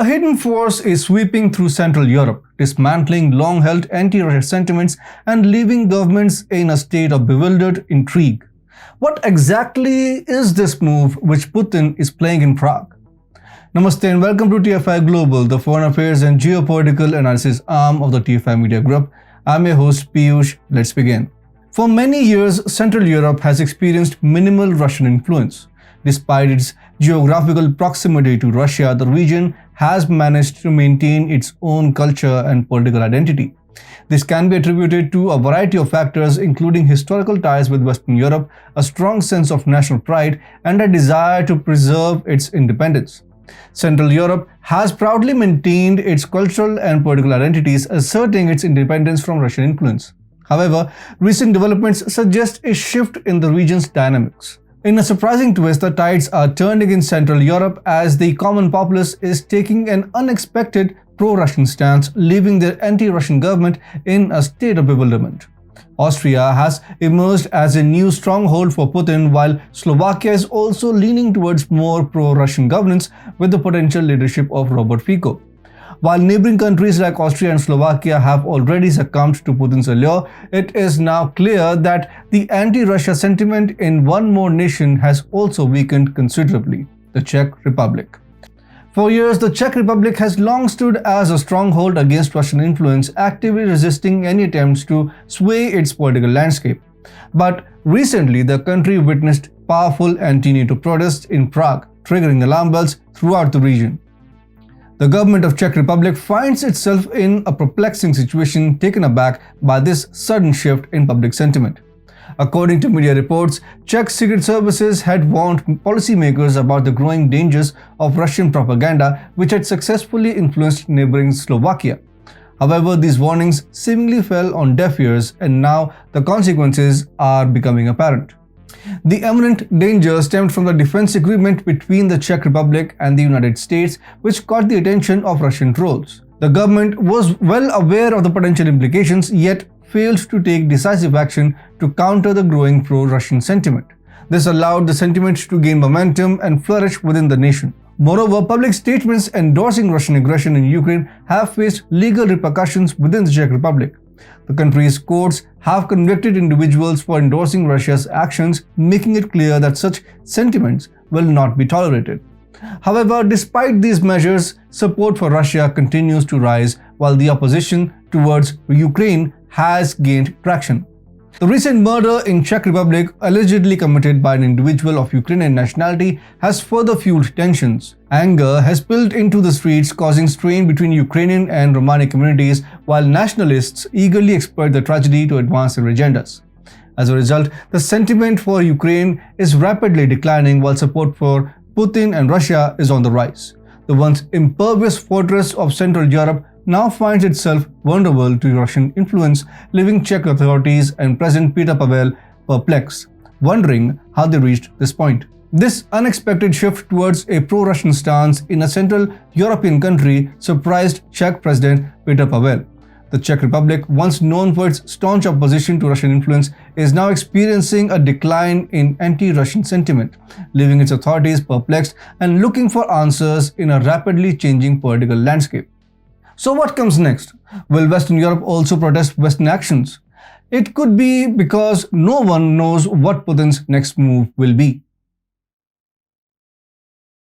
A hidden force is sweeping through Central Europe, dismantling long-held anti-Russia sentiments and leaving governments in a state of bewildered intrigue. What exactly is this move which Putin is playing in Prague? Namaste and welcome to TFI Global, the foreign affairs and geopolitical analysis arm of the TFI Media Group. I'm your host Piyush. Let's begin. For many years, Central Europe has experienced minimal Russian influence. Despite its geographical proximity to Russia, the region has managed to maintain its own culture and political identity. This can be attributed to a variety of factors, including historical ties with Western Europe, a strong sense of national pride, and a desire to preserve its independence. Central Europe has proudly maintained its cultural and political identities, asserting its independence from Russian influence. However, recent developments suggest a shift in the region's dynamics. In a surprising twist, the tides are turning in Central Europe as the common populace is taking an unexpected pro-Russian stance, leaving their anti-Russian government in a state of bewilderment. Austria has emerged as a new stronghold for Putin, while Slovakia is also leaning towards more pro-Russian governance with the potential leadership of Robert Fico. While neighboring countries like Austria and Slovakia have already succumbed to Putin's allure, it is now clear that the anti-Russia sentiment in one more nation has also weakened considerably: the Czech Republic. For years, the Czech Republic has long stood as a stronghold against Russian influence, actively resisting any attempts to sway its political landscape. But recently, the country witnessed powerful anti-NATO protests in Prague, triggering alarm bells throughout the region. The government of Czech Republic finds itself in a perplexing situation, taken aback by this sudden shift in public sentiment. According to media reports, Czech secret services had warned policymakers about the growing dangers of Russian propaganda, which had successfully influenced neighboring Slovakia. However, these warnings seemingly fell on deaf ears, and now the consequences are becoming apparent. The imminent danger stemmed from the defense agreement between the Czech Republic and the United States, which caught the attention of Russian trolls. The government was well aware of the potential implications, yet failed to take decisive action to counter the growing pro-Russian sentiment. This allowed the sentiment to gain momentum and flourish within the nation. Moreover, public statements endorsing Russian aggression in Ukraine have faced legal repercussions within the Czech Republic. The country's courts have convicted individuals for endorsing Russia's actions, making it clear that such sentiments will not be tolerated. However, despite these measures, support for Russia continues to rise, while the opposition towards Ukraine has gained traction. The recent murder in Czech Republic, allegedly committed by an individual of Ukrainian nationality, has further fueled tensions. Anger has spilled into the streets, causing strain between Ukrainian and Romani communities, while nationalists eagerly exploit the tragedy to advance their agendas. As a result, the sentiment for Ukraine is rapidly declining, while support for Putin and Russia is on the rise. The once impervious fortress of Central Europe now finds itself vulnerable to Russian influence, leaving Czech authorities and President Petr Pavel perplexed, wondering how they reached this point. This unexpected shift towards a pro-Russian stance in a Central European country surprised Czech President Petr Pavel. The Czech Republic, once known for its staunch opposition to Russian influence, is now experiencing a decline in anti-Russian sentiment, leaving its authorities perplexed and looking for answers in a rapidly changing political landscape. So what comes next? Will Western Europe also protest Western actions? It could be because no one knows what Putin's next move will be.